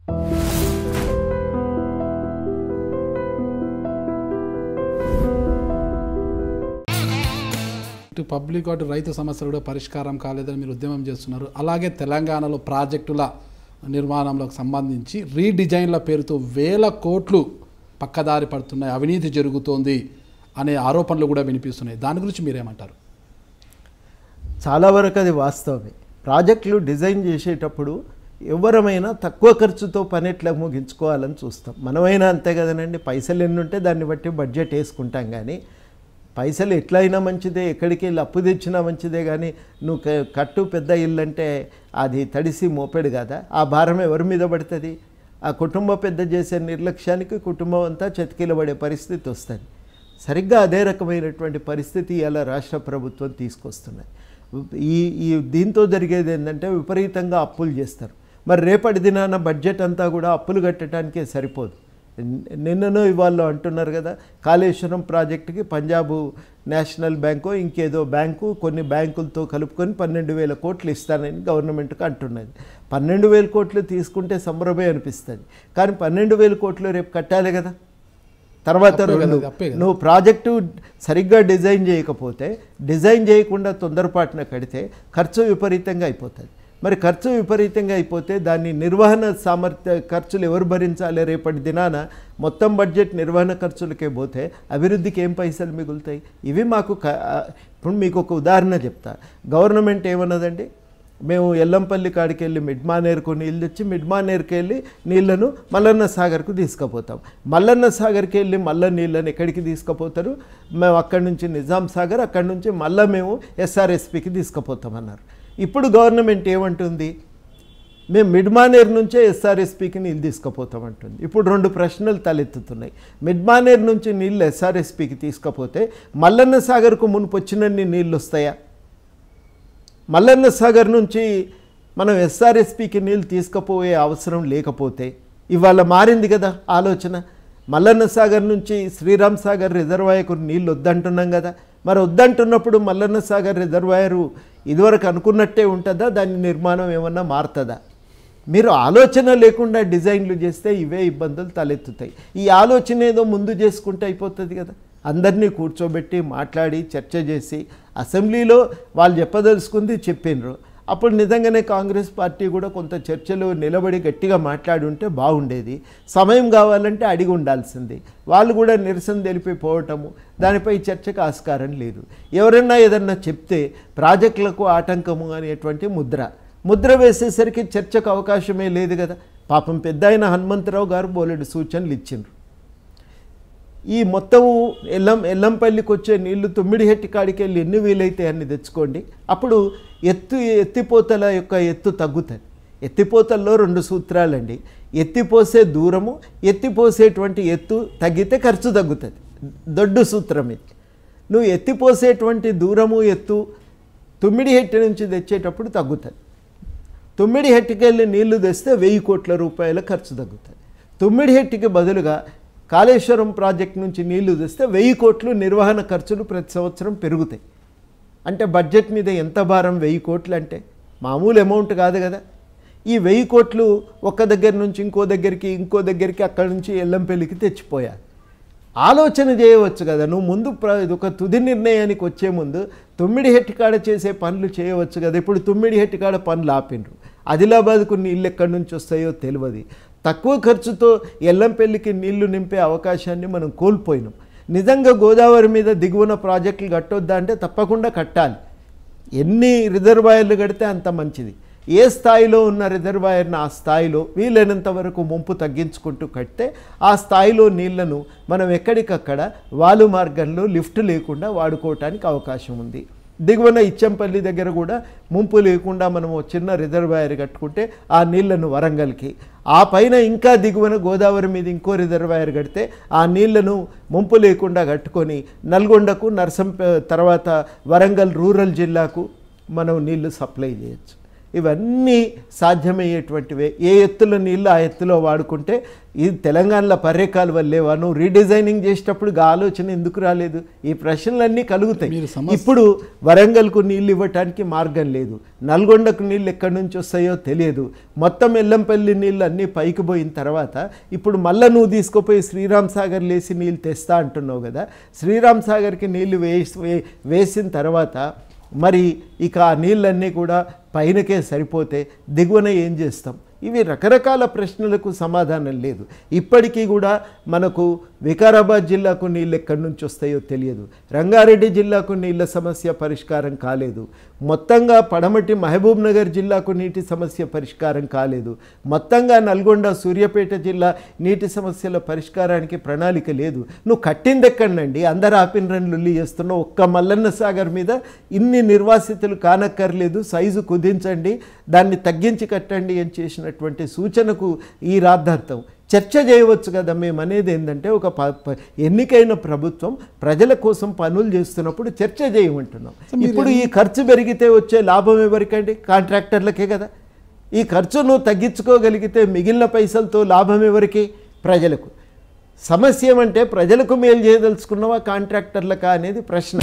ఇటు పబ్లిక్ అటు రైతు సమస్యలు కూడా పరిష్కారం కాలేదని మీరు ఉద్యమం చేస్తున్నారు. అలాగే తెలంగాణలో ప్రాజెక్టుల నిర్మాణంలోకి సంబంధించి రీడిజైన్ల పేరుతో వేల కోట్లు పక్కదారి పడుతున్నాయి, అవినీతి జరుగుతోంది అనే ఆరోపణలు కూడా వినిపిస్తున్నాయి. దాని గురించి మీరేమంటారు? చాలా వరకు అది వాస్తవమే. ప్రాజెక్టులు డిజైన్ చేసేటప్పుడు ఎవరమైనా తక్కువ ఖర్చుతో పని ఎట్లా ముగించుకోవాలని చూస్తాం. మనమైనా అంతే కదనండి. పైసలు ఎన్ని ఉంటే దాన్ని బట్టి బడ్జెట్ వేసుకుంటాం. కానీ పైసలు ఎట్లయినా మంచిదే, ఎక్కడికి వెళ్ళి అప్పు తెచ్చినా మంచిదే. కానీ నువ్వు కట్టు పెద్ద ఇల్లు అంటే అది తడిసి మోపెడు కదా, ఆ భారం ఎవరి మీద పడుతుంది? ఆ కుటుంబ పెద్ద చేసే నిర్లక్ష్యానికి కుటుంబం అంతా చతికిలబడే పరిస్థితి వస్తుంది. సరిగ్గా అదే రకమైనటువంటి పరిస్థితి ఇలా రాష్ట్ర ప్రభుత్వం తీసుకొస్తున్నది. ఈ దీంతో జరిగేది ఏంటంటే విపరీతంగా అప్పులు చేస్తారు. మరి రేపటి దినాన బడ్జెట్ అంతా కూడా అప్పులు కట్టడానికే సరిపోదు. నిన్ననో ఇవాళ అంటున్నారు కదా, కాళేశ్వరం ప్రాజెక్టుకి పంజాబ్ నేషనల్ బ్యాంకు ఇంకేదో బ్యాంకు కొన్ని బ్యాంకులతో కలుపుకొని 12,000 కోట్లు ఇస్తానని గవర్నమెంట్కి అంటున్నది. 12,000 కోట్లు తీసుకుంటే సంబరమే అనిపిస్తుంది. కానీ 12,000 కోట్లు రేపు కట్టాలి కదా. తర్వాత నువ్వు ప్రాజెక్టు సరిగ్గా డిజైన్ చేయకపోతే, డిజైన్ చేయకుండా తొందరపాటున కడితే ఖర్చు విపరీతంగా అయిపోతుంది. మరి ఖర్చు విపరీతంగా అయిపోతే దాన్ని నిర్వహణ సామర్థ్య ఖర్చులు ఎవరు భరించాలి? రేపటి దినాన మొత్తం బడ్జెట్ నిర్వహణ ఖర్చులకే పోతే అభివృద్ధికి ఏం పైసలు మిగులుతాయి? ఇవి మాకు ఇప్పుడు మీకు ఒక ఉదాహరణ చెప్తా. గవర్నమెంట్ ఏమన్నదండి, మేము ఎల్లంపల్లి కాడికి వెళ్ళి మిడ్మానేరుకు నీళ్ళు తెచ్చి మిడ్మానేరుకి వెళ్ళి నీళ్లను మల్లన్న సాగర్కు తీసుకుపోతాం. మల్లన్న సాగర్కి వెళ్ళి మళ్ళీ నీళ్ళని ఎక్కడికి తీసుకుపోతారు? మేము అక్కడి నుంచి నిజాం సాగర్, అక్కడి నుంచి మళ్ళీ మేము ఎస్ఆర్ఎస్పికి తీసుకుపోతామన్నారు. ఇప్పుడు గవర్నమెంట్ ఏమంటుంది? మేము మిడ్మానేర్ నుంచే ఎస్ఆర్ఎస్పికి నీళ్ళు తీసుకుపోతామంటుంది. ఇప్పుడు 2 ప్రశ్నలు తలెత్తుతున్నాయి. మిడ్మానేర్ నుంచి నీళ్ళు ఎస్ఆర్ఎస్పికి తీసుకుపోతే మల్లన్న సాగర్కు మునుపు వచ్చినన్ని నీళ్ళు వస్తాయా? మల్లన్న సాగర్ నుంచి మనం ఎస్ఆర్ఎస్పికి నీళ్ళు తీసుకుపోయే అవసరం లేకపోతే ఇవాళ మారింది కదా ఆలోచన. మల్లన్న సాగర్ నుంచి శ్రీరామ్ సాగర్ రిజర్వాయర్కు నీళ్ళు వద్దంటున్నాం కదా. మరి వద్దంటున్నప్పుడు మల్లన్న సాగర్ రిజర్వాయరు ఇదివరకు అనుకున్నట్టే ఉంటుందా? దాని నిర్మాణం ఏమన్నా మారుతుందా? మీరు ఆలోచన లేకుండా డిజైన్లు చేస్తే ఇవే ఇబ్బందులు తలెత్తుతాయి. ఈ ఆలోచన ఏదో ముందు చేసుకుంటే అయిపోతుంది కదా. అందరినీ కూర్చోబెట్టి మాట్లాడి చర్చ చేసి అసెంబ్లీలో వాళ్ళు చెప్పదలుచుకుంది చెప్పినరు. అప్పుడు నిజంగానే కాంగ్రెస్ పార్టీ కూడా కొంత చర్చలు నిలబడి గట్టిగా మాట్లాడి ఉంటే బాగుండేది. సమయం కావాలంటే అడిగి ఉండాల్సింది. వాళ్ళు కూడా నిరసన తెలిపిపోవటము, దానిపై చర్చకు ఆస్కారం లేదు. ఎవరన్నా ఏదన్నా చెప్తే ప్రాజెక్టులకు ఆటంకము అనేటువంటి ముద్ర వేసేసరికి చర్చకు అవకాశమే లేదు కదా. పాపం పెద్ద ఆయన హనుమంతరావు గారు బోలెడు సూచనలు ఇచ్చిండ్రు. ఈ మొత్తము ఎల్లంపల్లికి వచ్చే నీళ్లు తొమ్మిడిహెట్టి కాడికి వెళ్ళి ఎన్ని వీలైతే అన్ని తెచ్చుకోండి. అప్పుడు ఎత్తిపోతల యొక్క ఎత్తు తగ్గుతుంది. ఎత్తిపోతల్లో 2 సూత్రాలండి. ఎత్తిపోసే దూరము, ఎత్తిపోసేటువంటి ఎత్తు తగ్గితే ఖర్చు తగ్గుతుంది. దొడ్డు సూత్రం ఇది. నువ్వు ఎత్తిపోసేటువంటి దూరము ఎత్తు తొమ్మిడిహెట్టి నుంచి తెచ్చేటప్పుడు తగ్గుతుంది. తొమ్మిడిహెట్టికి వెళ్ళి నీళ్లు తెస్తే 1000 కోట్ల రూపాయల ఖర్చు తగ్గుతుంది. తొమ్మిడిహెట్టికి బదులుగా కాళేశ్వరం ప్రాజెక్ట్ నుంచి నీళ్లు తెస్తే 1000 కోట్లు నిర్వహణ ఖర్చులు ప్రతి సంవత్సరం పెరుగుతాయి. అంటే బడ్జెట్ మీద ఎంత భారం? 1000 కోట్లు అంటే మామూలు అమౌంట్ కాదు కదా. ఈ 1000 కోట్లు ఒక దగ్గర నుంచి ఇంకో దగ్గరికి అక్కడి నుంచి ఎల్లంపల్లికి తెచ్చిపోయాలి. ఆలోచన చేయవచ్చు కదా. నువ్వు ముందు ఒక తుది నిర్ణయానికి వచ్చే ముందు తొమ్మిడిహెట్టి కాడ చేసే పనులు చేయవచ్చు కదా. ఇప్పుడు తొమ్మిడిహెట్టి కాడ పనులు ఆపిండ్రు. ఆదిలాబాద్కు నీళ్ళు ఎక్కడి నుంచి వస్తాయో తెలియదు. తక్కువ ఖర్చుతో ఎల్లంపల్లికి నీళ్లు నింపే అవకాశాన్ని మనం కోల్పోయినాం. నిజంగా గోదావరి మీద దిగువన ప్రాజెక్టులు కట్టొద్దా అంటే తప్పకుండా కట్టాలి. ఎన్ని రిజర్వాయర్లు కడితే అంత మంచిది. ఏ స్థాయిలో ఉన్న రిజర్వాయర్ని ఆ స్థాయిలో వీలైనంత వరకు ముంపు తగ్గించుకుంటూ కడితే ఆ స్థాయిలో నీళ్లను మనం ఎక్కడికక్కడ వాలు మార్గంలో లిఫ్ట్ లేకుండా వాడుకోవటానికి అవకాశం ఉంది. దిగువన ఇచ్చంపల్లి దగ్గర కూడా ముంపు లేకుండా మనము చిన్న రిజర్వాయర్ కట్టుకుంటే ఆ నీళ్లను వరంగల్కి, ఆ పైన ఇంకా దిగువన గోదావరి మీద ఇంకో రిజర్వాయర్ కడితే ఆ నీళ్లను ముంపు లేకుండా కట్టుకొని నల్గొండకు తర్వాత వరంగల్ రూరల్ జిల్లాకు మనం నీళ్లు సప్లై చేయొచ్చు. ఇవన్నీ సాధ్యమయ్యేటువంటివే. ఏ ఎత్తులో నీళ్ళు ఆ ఎత్తులో వాడుకుంటే ఇది తెలంగాణలో పర్యకాలు వల్లేవా, నువ్వు రీడిజైనింగ్ చేసేటప్పుడు ఆలోచన ఎందుకు రాలేదు? ఈ ప్రశ్నలన్నీ కలుగుతాయి. ఇప్పుడు వరంగల్కు నీళ్ళు ఇవ్వటానికి మార్గం లేదు, నల్గొండకు నీళ్ళు ఎక్కడి నుంచి వస్తాయో తెలియదు, మొత్తం ఎల్లంపల్లి నీళ్ళు అన్నీ పైకి పోయిన తర్వాత ఇప్పుడు మళ్ళీ నువ్వు తీసుకుపోయి శ్రీరామ్ సాగర్ లేసి నీళ్ళు తెస్తా అంటున్నావు కదా. శ్రీరామ్ సాగర్కి నీళ్ళు వేసిన తర్వాత మరి ఇక ఆ నీళ్ళన్నీ కూడా పైనకే సరిపోతే దిగువన ఏం చేస్తాం? ఇవి రకరకాల ప్రశ్నలకు సమాధానం లేదు. ఇప్పటికీ కూడా మనకు వికారాబాద్ జిల్లాకు నీళ్ళు ఎక్కడి నుంచి వస్తాయో తెలియదు, రంగారెడ్డి జిల్లాకు నీళ్ళ సమస్య పరిష్కారం కాలేదు, మొత్తంగా పడమటి మహబూబ్ నగర్ జిల్లాకు నీటి సమస్య పరిష్కారం కాలేదు, మొత్తంగా నల్గొండ సూర్యాపేట జిల్లా నీటి సమస్యల పరిష్కారానికి ప్రణాళిక లేదు. నువ్వు కట్టింది ఎక్కడండి? అందరు ఆపిన రన్లు చేస్తున్నావు. ఒక్క మల్లన్న సాగర్ మీద ఇన్ని నిర్వాసితులు కానక్కర్లేదు, సైజు కుదించండి, దాన్ని తగ్గించి కట్టండి అని చేసినటువంటి సూచనకు ఈ రాద్ధాంతం. చర్చ చేయవచ్చు కదా. మేము అనేది ఏంటంటే ఒక ఎన్నికైన ప్రభుత్వం ప్రజల కోసం పనులు చేస్తున్నప్పుడు చర్చ చేయమంటున్నాం. ఇప్పుడు ఈ ఖర్చు పెరిగితే వచ్చే లాభం ఎవరికండి? కాంట్రాక్టర్లకే కదా. ఈ ఖర్చు నువ్వు తగ్గించుకోగలిగితే మిగిలిన పైసలతో లాభం ఎవరికి? ప్రజలకు. సమస్య ఏమంటే ప్రజలకు మేలు చేయదలుచుకున్నవా కాంట్రాక్టర్లకా అనేది ప్రశ్న.